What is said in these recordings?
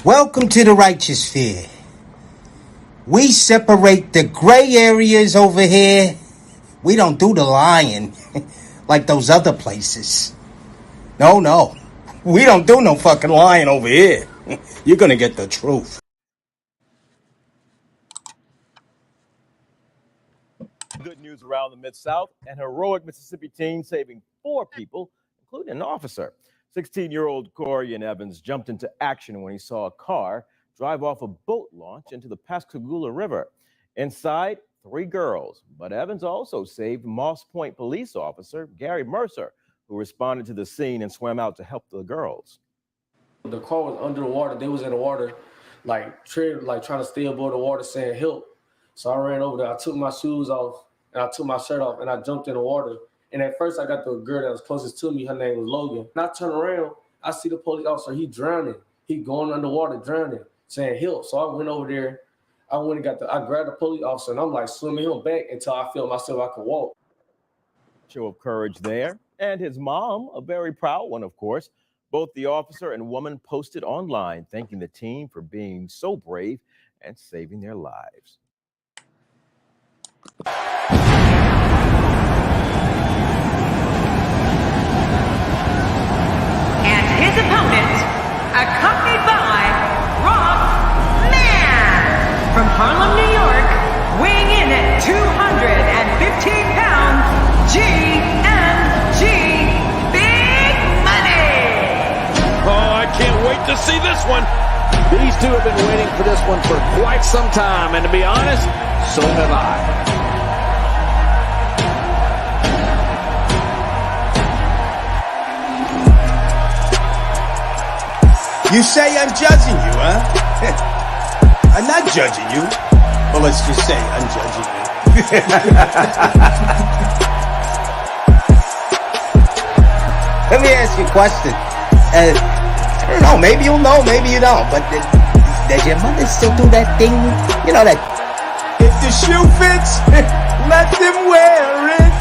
Welcome to the righteous sphere. We separate the gray areas over here. We don't do the lying like those other places. No. We don't do no fucking lying over here. You're gonna get the truth. Good news around the Mid-South. An heroic Mississippi teen saving 4 people, including an officer. 16-year-old Corian Evans jumped into action when he saw a car drive off a boat launch into the Pascagoula River. Inside, 3 girls. But Evans also saved Moss Point police officer Gary Mercer, who responded to the scene and swam out to help the girls. The car was under the water. They was in the water, trying to stay above the water, saying help. So I ran over there. I took my shoes off and I took my shirt off and I jumped in the water. And at first I got the girl that was closest to me. Her name was Logan. And I turned around. I see the police officer. He drowning. He going underwater, drowning, saying help. So I went over there. I grabbed the police officer and I'm like swimming him back until I felt myself I could walk. Show of courage there. And his mom, a very proud one, of course. Both the officer and woman posted online thanking the team for being so brave and saving their lives. And his opponent, accompanied by Ross Mann from Harlem, New York, weighing in at 215 pounds, GMG Big Money. Oh, I can't wait to see this one. These two have been waiting for this one for quite some time, and to be honest, so have I. You say I'm judging you, huh? I'm not judging you. Well, let's just say I'm judging you. Let me ask you a question. I don't know, maybe you'll know, maybe you don't, but does your mother still do that thing? You know that, if the shoe fits, let them wear it.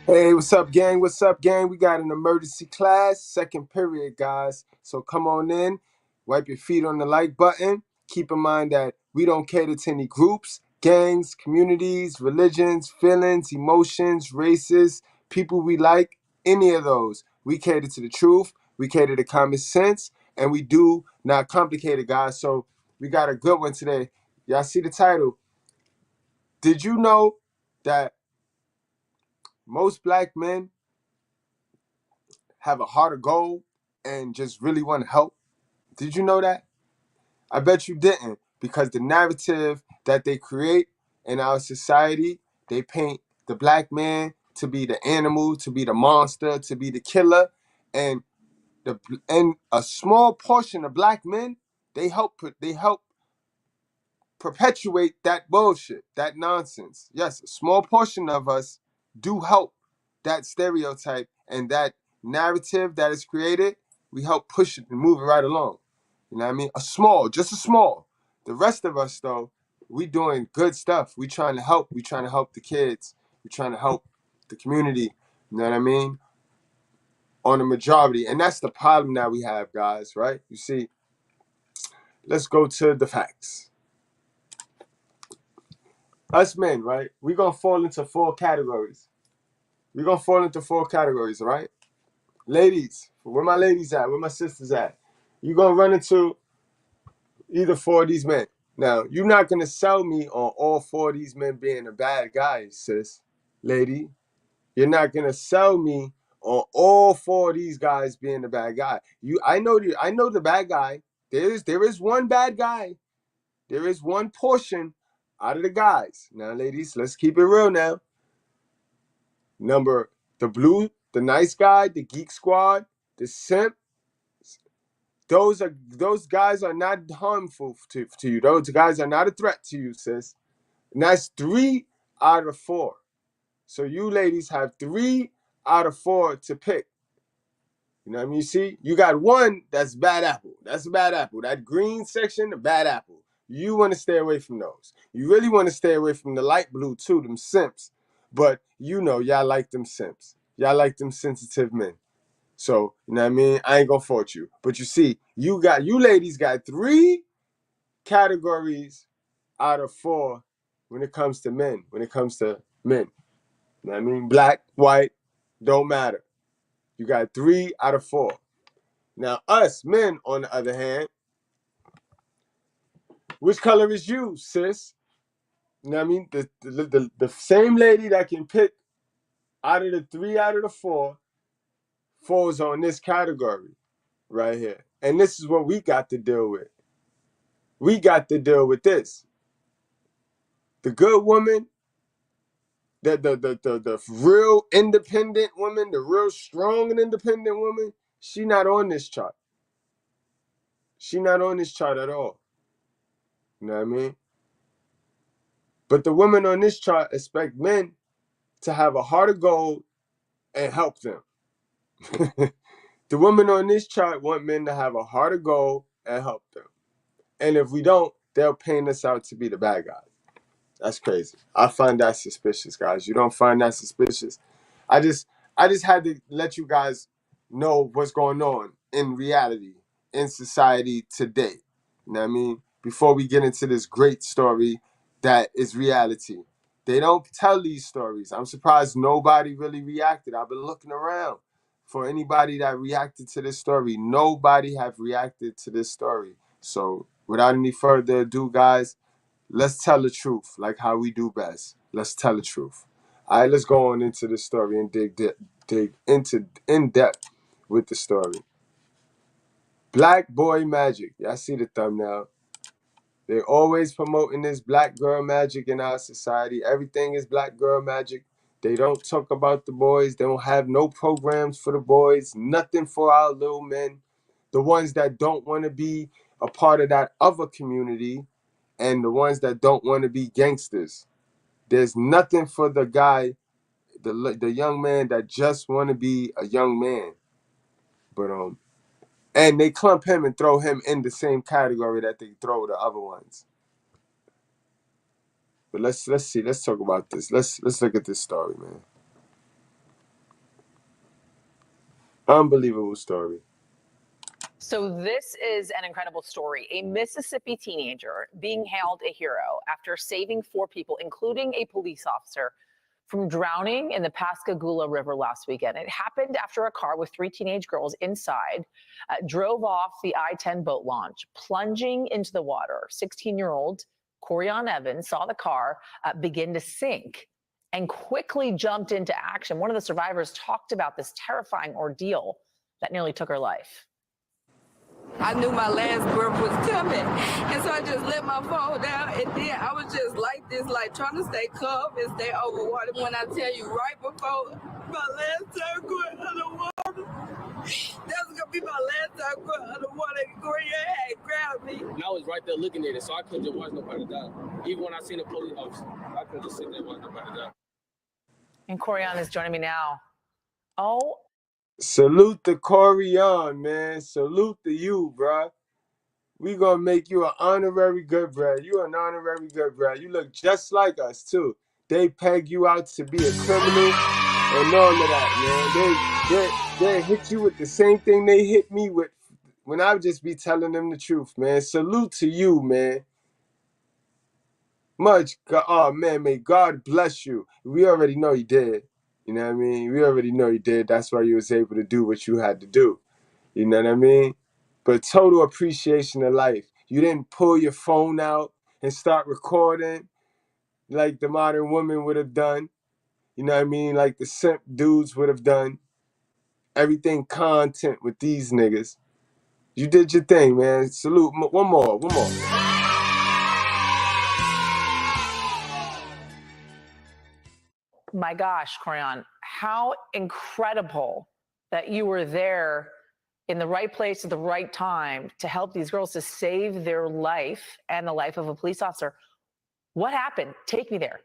Hey, what's up, gang? What's up, gang? We got an emergency class, second period, guys. So come on in, wipe your feet on the like button. Keep in mind that we don't cater to any groups, gangs, communities, religions, feelings, emotions, races, people we like, any of those. We cater to the truth, we cater to common sense, and we do not complicate it, guys. So we got a good one today. Y'all see the title. Did you know that most black men have a heart of gold and just really want to help? Did you know that? I bet you didn't, because the narrative that they create in our society, they paint the black man to be the animal, to be the monster, to be the killer, and a small portion of black men, they help perpetuate that bullshit, that nonsense. Yes, a small portion of us do help that stereotype and that narrative that is created. We help push it and move it right along. You know what I mean? Just a small. The rest of us, though, we doing good stuff. We trying to help. We trying to help the kids. We trying to help the community. You know what I mean? On the majority. And that's the problem that we have, guys, right? You see, let's go to the facts. Us men, right? We're going to fall into 4 categories. All right? Ladies, where my ladies at? Where my sisters at? You're going to run into either 4 of these men. Now, you're not going to sell me on all 4 of these men being a bad guy, sis, lady. You're not going to sell me on all 4 of these guys being a bad guy. I know the bad guy. There is one bad guy. There is one portion out of the guys. Now, ladies, let's keep it real now. The nice guy, the geek squad, the simp. Those guys are not harmful to you. Those guys are not a threat to you, sis. And that's 3 out of 4. So you ladies have 3 out of 4 to pick. You know what I mean? You see, you got one that's bad apple. That's a bad apple. That green section, the bad apple. You want to stay away from those. You really want to stay away from the light blue too, them simps. But you know, y'all like them simps. Y'all like them sensitive men. So, you know what I mean? I ain't gonna fault you. But you see, you ladies got 3 categories out of 4 when it comes to men. When it comes to men. You know what I mean? Black, white, don't matter. You got 3 out of 4. Now, us men, on the other hand, which color is you, sis? You know what I mean? The same lady that can pick out of the 3 out of the 4 falls on this category right here. And this is what we got to deal with. We got to deal with this. The good woman, the real independent woman, the real strong and independent woman, she not on this chart. She not on this chart at all. You know what I mean? But the women on this chart expect men to have a heart of gold and help them. The women on this chart want men to have a heart of gold and help them. And if we don't, they'll paint us out to be the bad guys. That's crazy. I find that suspicious, guys. You don't find that suspicious? I just had to let you guys know what's going on in reality, in society today. You know what I mean? Before we get into this great story that is reality. They don't tell these stories. I'm surprised nobody really reacted. I've been looking around for anybody that reacted to this story. Nobody have reacted to this story. So without any further ado, guys, let's tell the truth like how we do best. Let's tell the truth. All right, let's go on into the story and dig into in depth with the story. Black boy magic. Y'all see the thumbnail. They're always promoting this black girl magic in our society. Everything is black girl magic. They don't talk about the boys. They don't have no programs for the boys. Nothing for our little men. The ones that don't want to be a part of that other community and the ones that don't want to be gangsters. There's nothing for the guy, the young man that just want to be a young man. But and they clump him and throw him in the same category that they throw the other ones. But let's see. Let's talk about this. Let's look at this story, man. Unbelievable story. So this is an incredible story. A Mississippi teenager being hailed a hero after saving 4 people, including a police officer, from drowning in the Pascagoula River last weekend. It happened after a car with 3 teenage girls inside drove off the I-10 boat launch, plunging into the water. 16-year-old Corian Evans saw the car begin to sink and quickly jumped into action. One of the survivors talked about this terrifying ordeal that nearly took her life. I knew my last breath was coming, and so I just let my phone down, and then I was just like this, like trying to stay calm and stay over water. When I tell you right before my last time going underwater, that's gonna be my last time going underwater. Gloria had grabbed me. And I was right there looking at it, so I couldn't just watch nobody die. Even when I seen a police officer, I couldn't just sit there and watch nobody die. And Corian is joining me now. Oh. Salute to Corian, man. Salute to you, bruh. We gonna make you an honorary Goodbread. You an honorary Goodbread. You look just like us, too. They peg you out to be a criminal and all of that, man. They hit you with the same thing they hit me with when I just be telling them the truth, man. Salute to you, man. Oh, man, may God bless you. We already know he did. You know what I mean? We already know he did. That's why you was able to do what you had to do. You know what I mean? But total appreciation of life. You didn't pull your phone out and start recording like the modern woman would have done. You know what I mean? Like the simp dudes would have done. Everything content with these niggas. You did your thing, man. Salute. One more. My gosh, Corian, how incredible that you were there in the right place at the right time to help these girls to save their life and the life of a police officer. What happened? Take me there.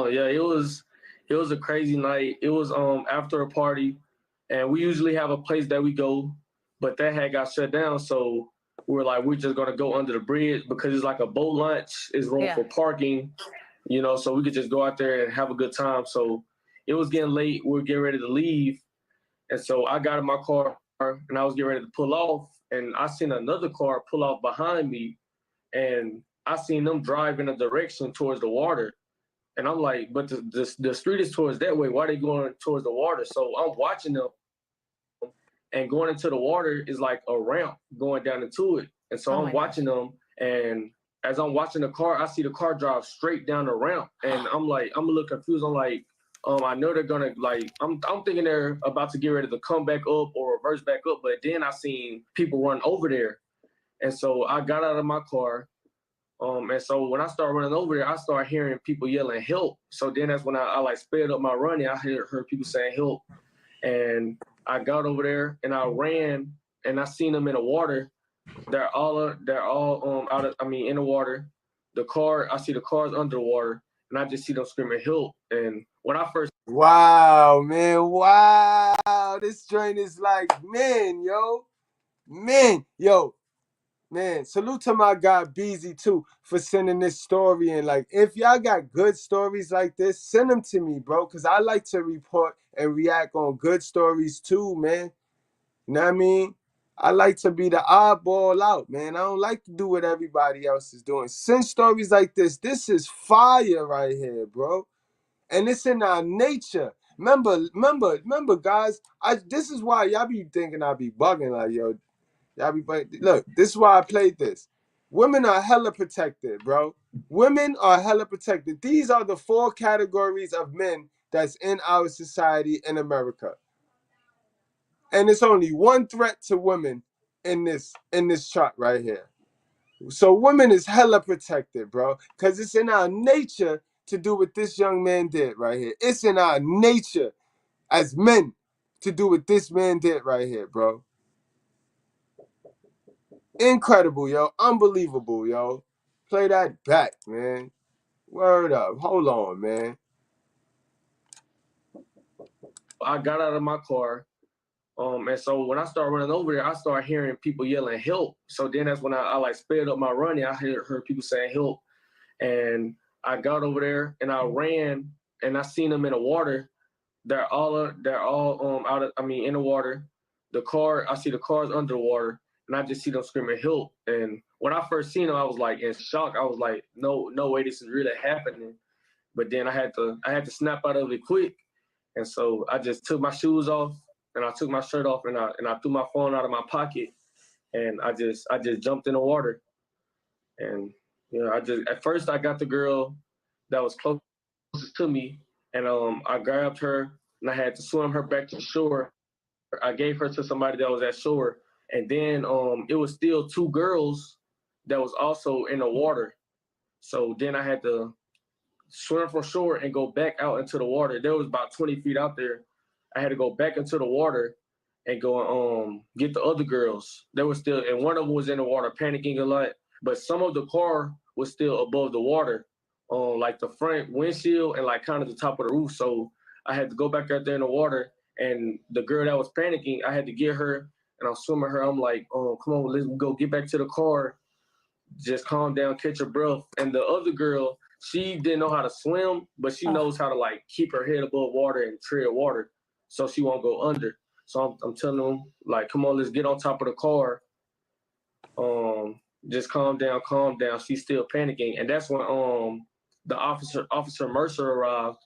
Yeah, it was a crazy night. It was after a party, and we usually have a place that we go, but that had got shut down. So we're just gonna go under the bridge because it's like a boat launch. It's room for parking, so we could just go out there and have a good time. So it was getting late. We were getting ready to leave, and so I got in my car and I was getting ready to pull off, and I seen another car pull off behind me, and I seen them drive in a direction towards the water. And I'm like, but the street is towards that way. Why are they going towards the water? So I'm watching them, and going into the water is like a ramp going down into it. And so I'm watching them, and as I'm watching the car, I see the car drive straight down the ramp. And I'm like, I'm a little confused. I'm like, I know they're gonna I'm thinking they're about to get ready to come back up or reverse back up. But then I seen people run over there. And so I got out of my car. And so when I started running over there, I started hearing people yelling help. So then that's when I like sped up my running. I heard people saying help. And I got over there and I ran and I seen them in the water. They're all in the water. I see the cars under the water, and I just see them screaming help. And when I first Wow, man, wow. This joint is like, man, Man, salute to my guy Beezy too for sending this story. And like, if y'all got good stories like this, send them to me, bro. Cause I like to report and react on good stories too, man. You know what I mean? I like to be the oddball out, man. I don't like to do what everybody else is doing. Send stories like this. This is fire right here, bro. And it's in our nature. Remember, guys. This is why y'all be thinking I be bugging like, yo. Look, this is why I played this. Women are hella protected, bro. Women are hella protected. These are the 4 categories of men that's in our society in America. And it's only one threat to women in this chart right here. So women is hella protected, bro. Because it's in our nature to do what this young man did right here. It's in our nature as men to do what this man did right here, bro. Incredible, yo. Unbelievable, yo. Play that back, man. Word up. Hold on, man. I got out of my car, and so when I started running over there, I started hearing people yelling help. So then that's when I like sped up my running. I heard people saying help. And I got over there and I ran and I seen them in the water. They're all in the water. I see the cars under the water, and I just see them screaming help. And when I first seen them, I was like in shock. I was like, no way, this is really happening. But then I had to snap out of it quick. And so I just took my shoes off and I took my shirt off and I threw my phone out of my pocket and I just jumped in the water. And at first I got the girl that was closest to me, and I grabbed her and I had to swim her back to the shore. I gave her to somebody that was at shore, and then it was still 2 girls that was also in the water. So then I had to swim from shore and go back out into the water. There was about 20 feet out there. I had to go back into the water and go get the other girls. They were still, and one of them was in the water panicking a lot. But some of the car was still above the water, like the front windshield and like kind of the top of the roof. So I had to go back out there in the water, and the girl that was panicking, I had to get her, and I'm swimming her. I'm like, come on, let's go get back to the car. Just calm down, catch your breath. And the other girl, she didn't know how to swim, but she knows how to like keep her head above water and tread water so she won't go under. So I'm telling them, like, come on, let's get on top of the car. Just calm down. She's still panicking. And that's when the Officer Mercer arrived.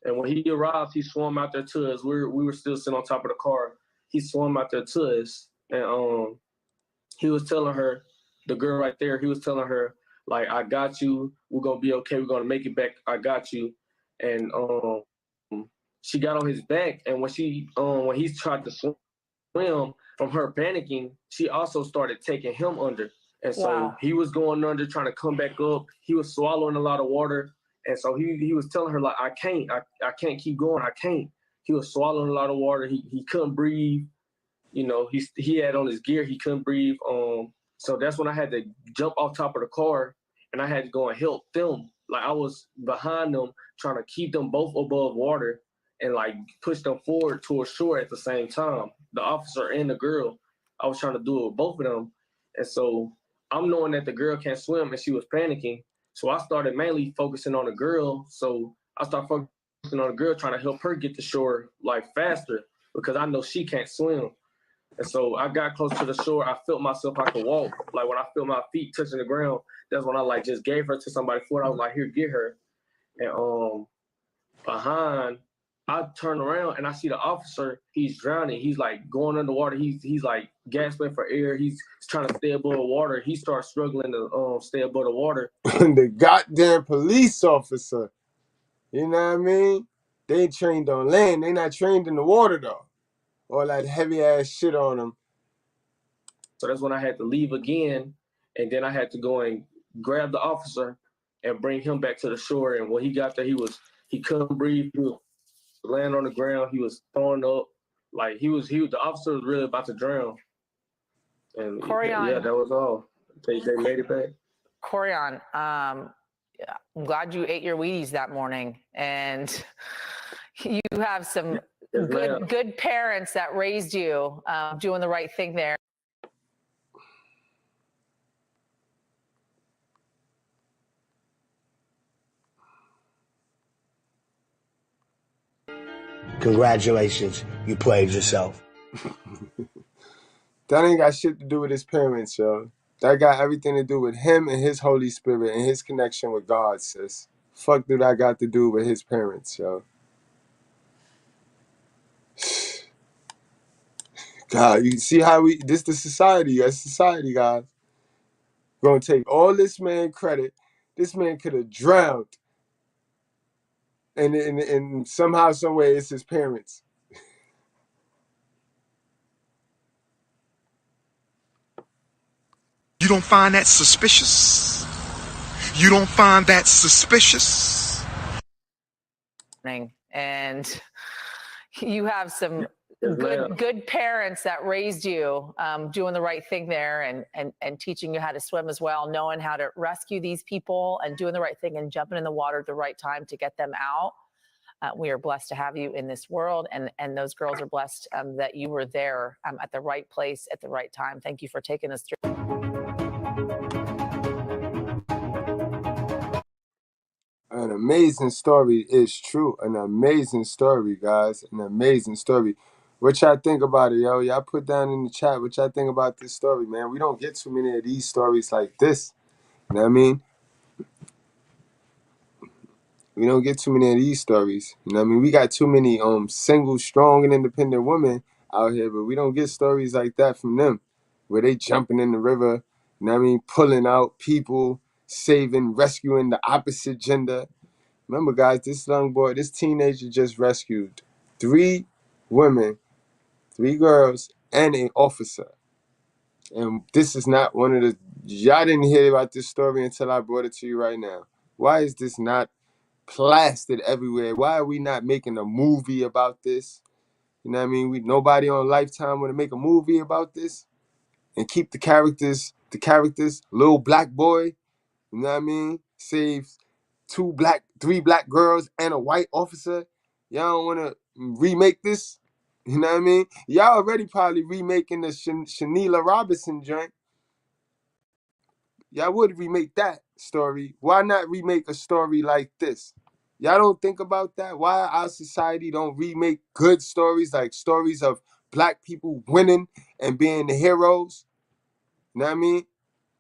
And when he arrived, he swam out there to us. We were still sitting on top of the car. He swam out there to us. And he was telling her, the girl right there, he was telling her, like, I got you. We're going to be okay. We're going to make it back. I got you. And she got on his back. And when he tried to swim from her panicking, she also started taking him under. And so he was going under, trying to come back up. He was swallowing a lot of water. And so he was telling her, like, I can't keep going. I can't. He was swallowing a lot of water. He couldn't breathe. You know, he had on his gear. He couldn't breathe. So that's when I had to jump off top of the car and I had to go and help them. like I was behind them trying to keep them both above water and like push them forward towards shore at the same time. The officer and the girl, I was trying to do it with both of them. And so I'm knowing that the girl can't swim and she was panicking. So I started mainly focusing on the girl. So I started focusing on the girl, trying to help her get to shore like faster because I know she can't swim. And so I got close to the shore. I felt myself I could walk. Like when I felt my feet touching the ground, that's when I like just gave her to somebody for it. I was like, here, get her. And behind, I turn around and I see the officer. He's drowning. He's like going underwater. He's like gasping for air. He's trying to stay above water. He starts struggling to stay above the water. The goddamn police officer. You know what I mean? They trained on land. They not trained in the water though. All that heavy ass shit on them. So that's when I had to leave again, and then I had to go and grab the officer and bring him back to the shore. And when he got there, he couldn't breathe. He was laying on the ground. He was throwing up. Like the officer was really about to drown. And Corian, yeah, that was all. They made it back. Corian, I'm glad you ate your Wheaties that morning, and you have some good parents that raised you, doing the right thing there. Congratulations, you played yourself. That ain't got shit to do with his parents, yo. That got everything to do with him and his Holy Spirit and his connection with God, sis. Fuck do that got to do with his parents, yo. God, you see how this the society, that's society, guys. Gonna take all this man credit. This man could have drowned. And somehow, some way, it's his parents. You don't find that suspicious? You don't find that suspicious? And you have some good parents that raised you, doing the right thing there and teaching you how to swim as well, knowing how to rescue these people and doing the right thing and jumping in the water at the right time to get them out. We are blessed to have you in this world, and those girls are blessed that you were there at the right place at the right time. Thank you for taking us through. An amazing story is true. An amazing story, guys. An amazing story. What y'all think about it, yo? Y'all put down in the chat what y'all think about this story, man. We don't get too many of these stories like this. You know what I mean? We don't get too many of these stories. You know what I mean? We got too many single, strong, and independent women out here, but we don't get stories like that from them, where they jumping in the river, you know what I mean? Pulling out people, saving, rescuing the opposite gender. Remember, guys, this young boy, this teenager just rescued 3 women, 3 girls, and an officer. And this is not one of the... Y'all didn't hear about this story until I brought it to you right now. Why is this not plastered everywhere? Why are we not making a movie about this? You know what I mean? Nobody on Lifetime want to make a movie about this and keep the characters, little black boy, you know what I mean? Saves 3 black girls and a white officer. Y'all don't want to remake this? You know what I mean? Y'all already probably remaking the Shanila Robinson joint. Y'all would remake that story. Why not remake a story like this? Y'all don't think about that? Why our society don't remake good stories, like stories of black people winning and being the heroes? You know what I mean?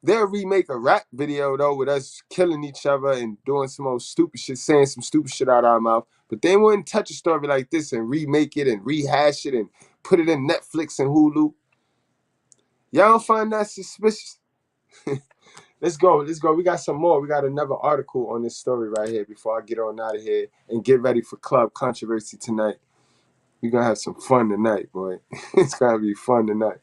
They'll remake a rap video, though, with us killing each other and doing some old stupid shit, saying some stupid shit out of our mouth. But they wouldn't touch a story like this and remake it and rehash it and put it in Netflix and Hulu. Y'all don't find that suspicious? Let's go. We got some more. We got another article on this story right here before I get on out of here and get ready for Club Controversy tonight. We're going to have some fun tonight, boy. It's going to be fun tonight.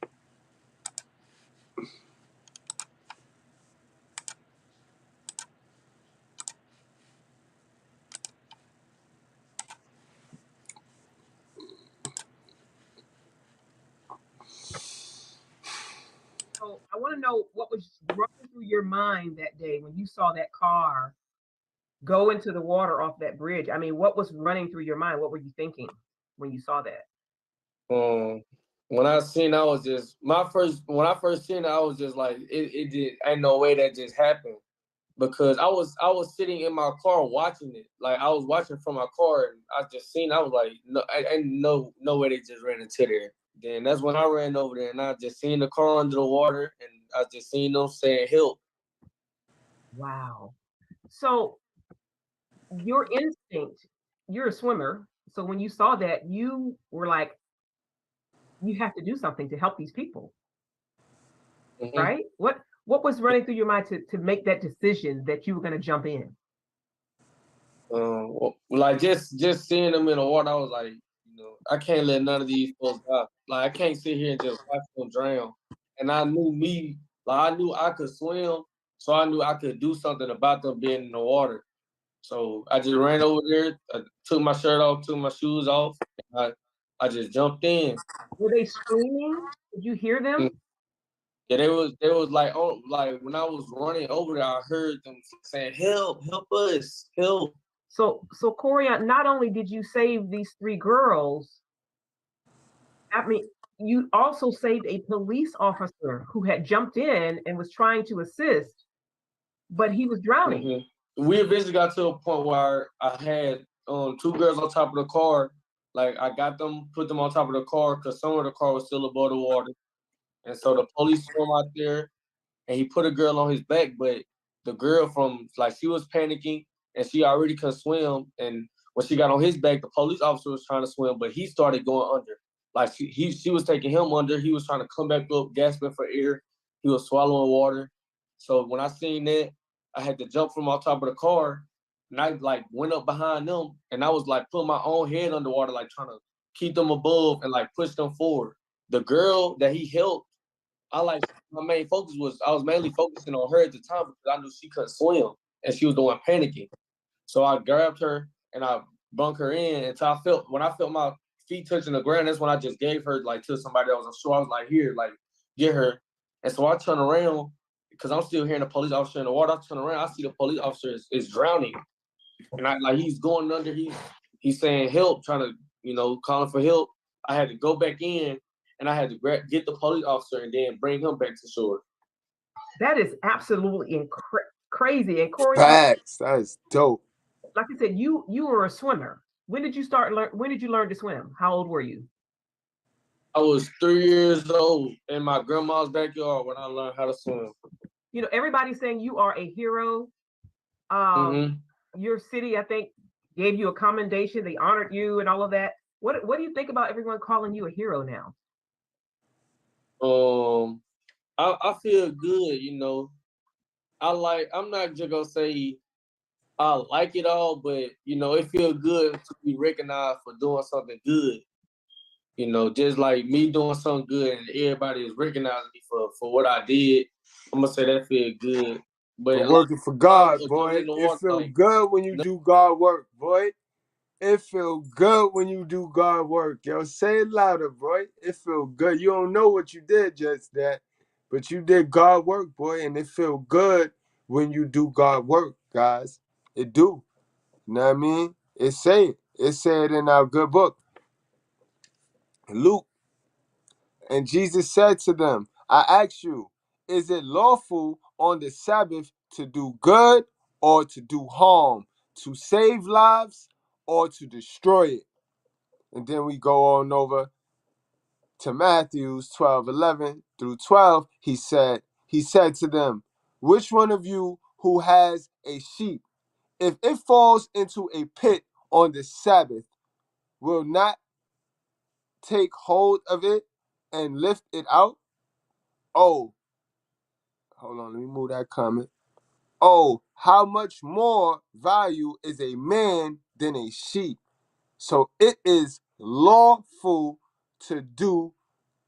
I want to know what was running through your mind that day when you saw that car go into the water off that bridge. I mean, what was running through your mind? What were you thinking when you saw that? When I seen, I was just when I first seen it, I was just like, it did ain't no way that just happened, because I was sitting in my car watching it, like I was watching from my car, and I just seen, I was like, no, I no way they just ran into there. Then that's when I ran over there, and I just seen the car under the water, and I just seen them saying help. Wow. So your instinct, you're a swimmer. So when you saw that, you were like, you have to do something to help these people, Mm-hmm. right? What was running through your mind to make that decision that you were going to jump in? Like just seeing them in the water, I was like, I can't let none of these folks die. Like I can't sit here and just watch them drown. And I knew I knew I could swim, so I knew I could do something about them being in the water. So I just ran over there, took my shirt off, took my shoes off, and I just jumped in. Were they screaming? Did you hear them? Yeah, they was like, oh, like when I was running over there, I heard them saying, help us, help. So Corey, not only did you save these 3 girls, I mean, you also saved a police officer who had jumped in and was trying to assist, but he was drowning. Mm-hmm. We eventually got to a point where I had 2 girls on top of the car. Like I got them, put them on top of the car because some of the car was still above the water. And so the police swam out there, and he put a girl on his back, but the girl she was panicking, and she already could swim. And when she got on his back, the police officer was trying to swim, but he started going under. Like she was taking him under. He was trying to come back up, gasping for air. He was swallowing water. So when I seen that, I had to jump from on top of the car, and I like went up behind them, and I was like putting my own head underwater, like trying to keep them above and like push them forward. The girl that he helped, my main focus was I was mainly focusing on her at the time because I knew she couldn't swim and she was the one panicking. So I grabbed her and I brung her in until when I felt my feet touching the ground, that's when I just gave her like to somebody that was on shore. I was like, here, like get her. And so I turn around because I'm still hearing the police officer in the water. I turn around, I see the police officer is drowning. And he's going under, he's saying help, trying to, calling for help. I had to go back in and I had to get the police officer and then bring him back to shore. That is absolutely crazy. And Corey, facts. That is dope. Like I said, you were a swimmer. When did you learn to swim? How old were you? I was 3 years old in my grandma's backyard when I learned how to swim. Everybody's saying you are a hero. Your city, I think, gave you a commendation. They honored you and all of that. What do you think about everyone calling you a hero now? I feel good, I'm not just gonna say I like it all, but it feels good to be recognized for doing something good. Just like me doing something good and everybody is recognizing me for what I did. I'm gonna say that feel good. But for working for God, boy. It feel good when you do God work, boy. It feel good when you do God work. Yo, say it louder, boy. It feel good. You don't know what you did just that, but you did God work, boy, and it feel good when you do God work, guys. It do. You know what I mean? It say it in our good book. Luke. And Jesus said to them, I ask you, is it lawful on the Sabbath to do good or to do harm, to save lives or to destroy it? And then we go on over to Matthews 12:11 through 12. He said to them, which one of you who has a sheep, if it falls into a pit on the Sabbath, will not take hold of it and lift it out? Oh, hold on, let me move that comment. Oh, how much more value is a man than a sheep? So it is lawful to do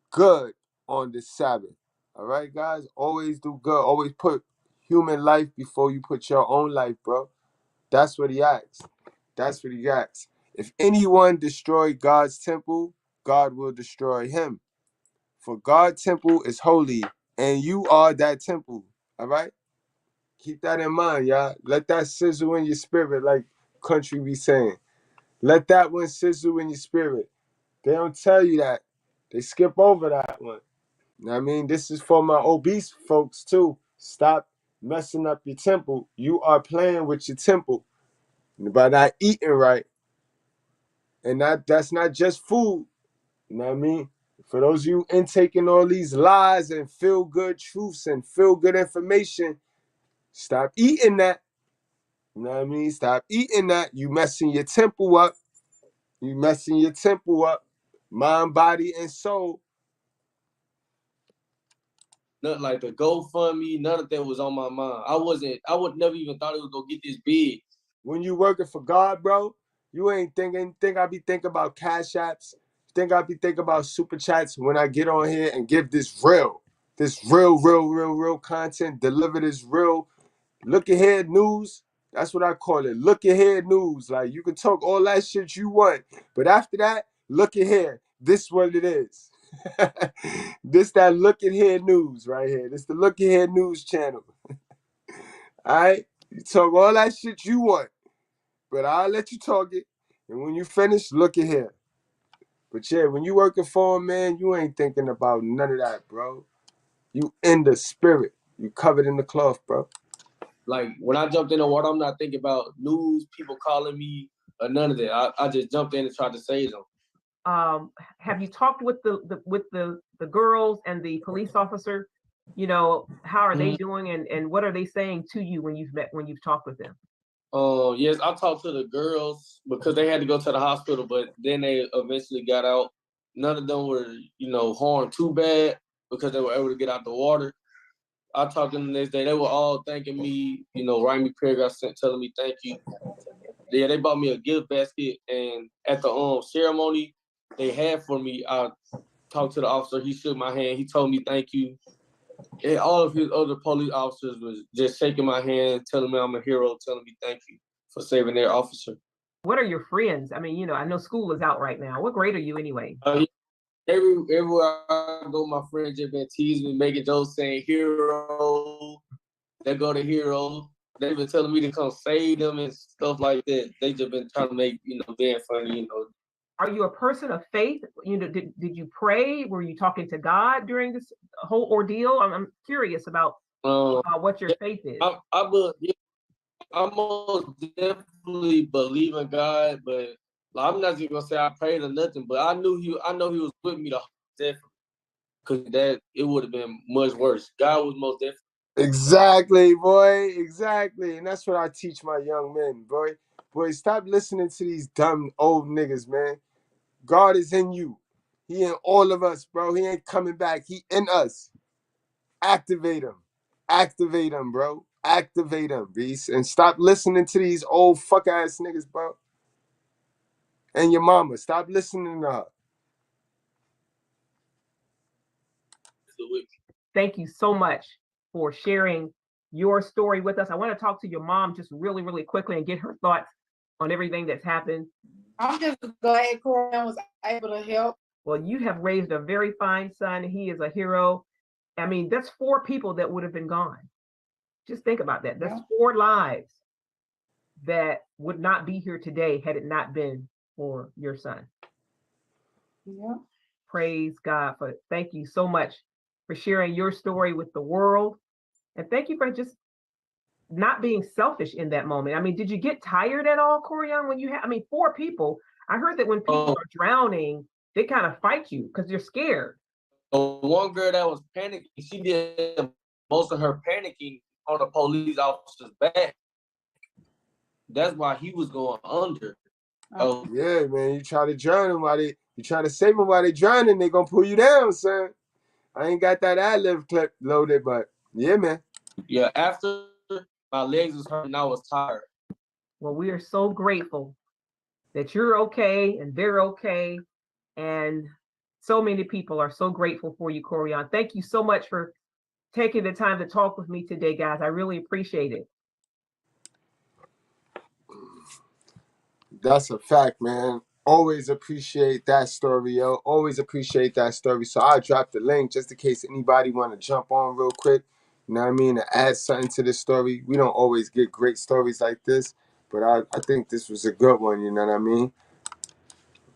good on the Sabbath. All right, guys? Always do good. Always put human life before you put your own life, bro. That's what he asks. That's what he asks. If anyone destroy God's temple, God will destroy him. For God's temple is holy, and you are that temple. All right? Keep that in mind, y'all. Let that sizzle in your spirit, like country be saying. Let that one sizzle in your spirit. They don't tell you that. They skip over that one. You know what I mean? This is for my obese folks too. Stop messing up your temple. You are playing with your temple by not eating right. And that's not just food. You know what I mean? For those of you intaking all these lies and feel good truths and feel good information, stop eating that. You know what I mean? Stop eating that. You messing your temple up. You messing your temple up. Mind, body, and soul. Nothing like the GoFundMe, none of that was on my mind. I would never even thought it would go get this big. When you working for God, bro, you ain't think I be thinking about cash apps. Think I be thinking about super chats when I get on here and give this real content, deliver this real look ahead news. That's what I call it. Look ahead news. Like you can talk all that shit you want, but after that, look ahead. This what it is. This that look ahead news right here. This the look ahead news channel. All right, you talk all that shit you want, but I'll let you talk it. And when you finish, look ahead. But yeah, when you working for him, man, you ain't thinking about none of that, bro. You in the spirit. You covered in the cloth, bro. Like when I jumped in the water, I'm not thinking about news, people calling me, or none of that. I just jumped in and tried to save them. Have you talked with the girls and the police officer? You know, how are they doing, and what are they saying to you when you've talked with them? Yes, I talked to the girls because they had to go to the hospital, but then they eventually got out. None of them were, harmed too bad because they were able to get out the water. I talked to them the next day. They were all thanking me, writing me paragraphs, telling me thank you. Yeah, they bought me a gift basket, and at the ceremony they had for me, I talked to the officer. He shook my hand. He told me thank you. And all of his other police officers was just shaking my hand, telling me I'm a hero, telling me thank you for saving their officer. What are your friends? I mean, I know school is out right now. What grade are you anyway? Everywhere I go, my friends have been teasing me, making jokes, saying hero. They go to hero. They've been telling me to come save them and stuff like that. They just been trying to make, being funny, Are you a person of faith? Did you pray? Were you talking to God during this whole ordeal? I'm curious about what your faith is. I most definitely believe in God, but I'm not just gonna say I prayed or nothing. But I know He was with me the definitely, because it would have been much worse. God was most definitely. Exactly, boy. Exactly. And that's what I teach my young men, boy. Boy, stop listening to these dumb old niggas, man. God is in you. He in all of us, bro. He ain't coming back. He in us. Activate him. Activate him, bro. Activate him, beast. And stop listening to these old fuck ass niggas, bro. And your mama. Stop listening to her. Thank you so much for sharing your story with us. I want to talk to your mom just really, really quickly and get her thoughts on everything that's happened. I'm just glad Corian was able to help. Well, you have raised a very fine son. He is a hero. I mean, that's 4 people that would have been gone. Just think about that. That's 4 lives that would not be here today had it not been for your son. Yeah. Praise God for it. Thank you so much for sharing your story with the world. And thank you for just not being selfish in that moment. I mean, did you get tired at all, Corian, when you had, 4 people? I heard that when people are drowning, they kind of fight you because they're scared. One girl that was panicking, she did most of her panicking on the police officer's back. That's why he was going under. Oh yeah, man. You try to drown them you try to save them while they drowning, they gonna pull you down, son. I ain't got that ad-lib clip loaded, but yeah, man. Yeah, after my legs was hurting, I was tired. Well, we are so grateful that you're okay and they're okay. And so many people are so grateful for you, Corian. Thank you so much for taking the time to talk with me today, guys. I really appreciate it. That's a fact, man. Always appreciate that story, yo. Always appreciate that story. So I'll drop the link just in case anybody want to jump on real quick. You know what I mean? To add something to this story. We don't always get great stories like this, but I think this was a good one, you know what I mean?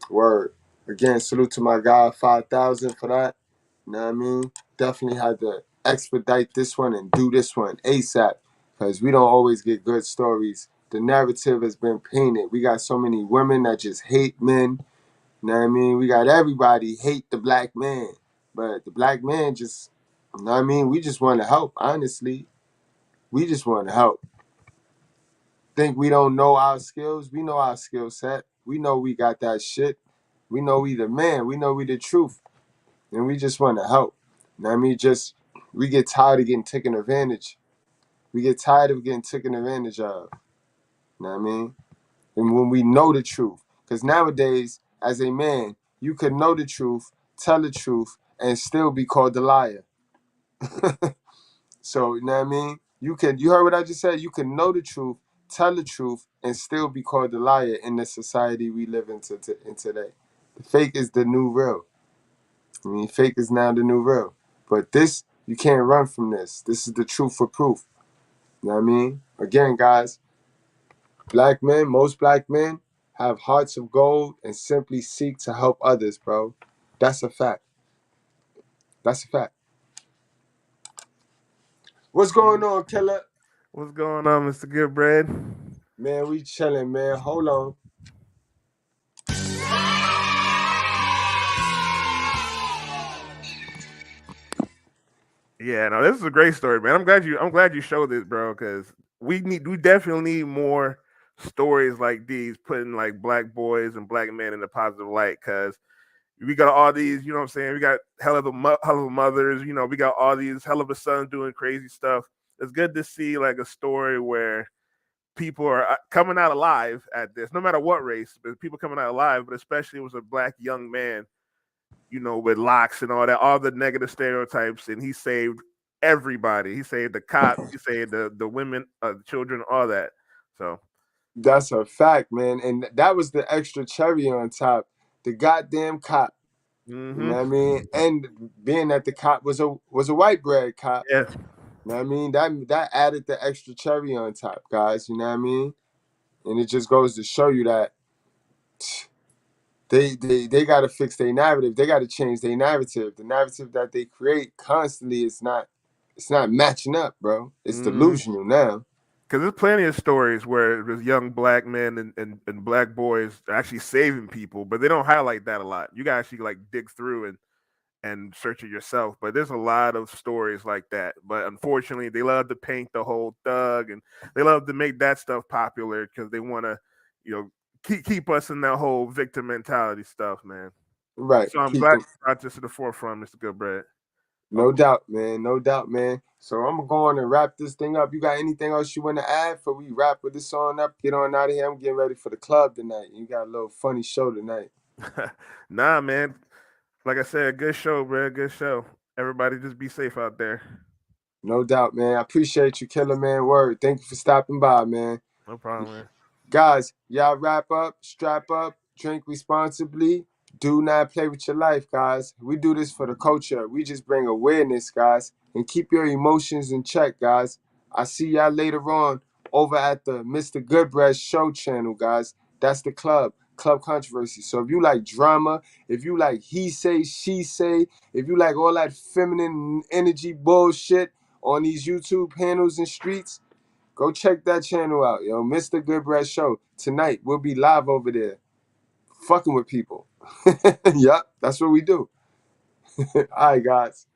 Word. Again, salute to my guy, 5,000 for that. You know what I mean? Definitely had to expedite this one and do this one ASAP, because we don't always get good stories. The narrative has been painted. We got so many women that just hate men. You know what I mean? We got everybody hate the black man. But the black man just, you know what I mean? We just want to help, honestly. We just want to help. Think we don't know our skills? We know our skill set. We know we got that shit. We know we the man. We know we the truth. And we just want to help. You know what I mean? We get tired of getting taken advantage. We get tired of getting taken advantage of. You know what I mean? And when we know the truth. Because nowadays, as a man, you could know the truth, tell the truth, and still be called a liar. So, you know what I mean? You heard what I just said? You can know the truth, tell the truth, and still be called a liar in the society we live in today. The fake is the new real. I mean, fake is now the new real. But this, you can't run from this. This is the truth for proof. You know what I mean? Again, guys, most black men have hearts of gold and simply seek to help others, bro. That's a fact. That's a fact. What's going on, killer? What's going on, Mr. Goodbread? Man, we chilling, man. Hold on. Yeah, no, this is a great story, man. I'm glad you showed this, bro, because we definitely need more stories like these, putting like black boys and black men in a positive light. Because we got all these, you know what I'm saying? We got hell of a mothers, you know, we got all these hell of a sons doing crazy stuff. It's good to see like a story where people are coming out alive at this, no matter what race, but people coming out alive, but especially it was a black young man, you know, with locks and all that, all the negative stereotypes, and he saved everybody. He saved the cops, he saved the women, the children, all that. So that's a fact, man. And that was the extra cherry on top. The goddamn cop. Mm-hmm. You know what I mean? And being that the cop was a white bread cop. Yeah. You know what I mean? That added the extra cherry on top, guys. You know what I mean? And it just goes to show you that they gotta fix their narrative. They gotta change their narrative. The narrative that they create constantly is not matching up, bro. It's delusional now. Because there's plenty of stories where there's young black men and black boys actually saving people, but they don't highlight that a lot. You gotta actually like dig through and search it yourself. But there's a lot of stories like that. But unfortunately, they love to paint the whole thug, and they love to make that stuff popular because they want to, you know, keep us in that whole victim mentality stuff, man. Right. So I'm glad you brought this to the forefront, Mr. Goodbread. No doubt, man. No doubt, man. So I'm gonna go on and wrap this thing up. You got anything else you want to add before we wrap with this on up? Get on out of here. I'm getting ready for the club tonight. You got a little funny show tonight. Nah, man. Like I said, good show, bro. Good show. Everybody just be safe out there. No doubt, man. I appreciate you, Killer Man. Word. Thank you for stopping by, man. No problem, man. Guys, y'all wrap up, strap up, drink responsibly. Do not play with your life, guys. We do this for the culture. We just bring awareness, guys. And keep your emotions in check, guys. I see y'all later on over at the Mr. Goodbread Show channel, guys. That's the Club Controversy. So if you like drama, if you like he say, she say, if you like all that feminine energy bullshit on these YouTube panels and streets, go check that channel out, yo. Mr. Goodbread Show. Tonight, we'll be live over there. Fucking with people. Yup, that's what we do. All right, guys.